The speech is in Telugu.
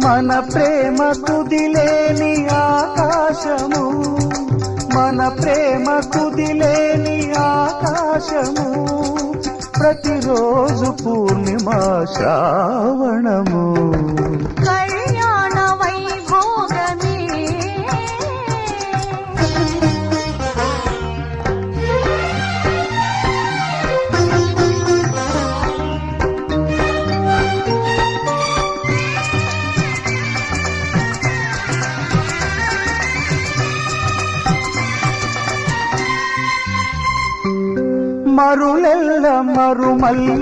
మన ప్రేమ తుదిలేని ఆకాశము, మన ప్రేమ తుదిలేని ఆకాశము, ప్రతిరోజు పూర్ణిమ శ్రావణము. కళ్యాణ వైభోగమే మరులెల్ల మరుమల్లె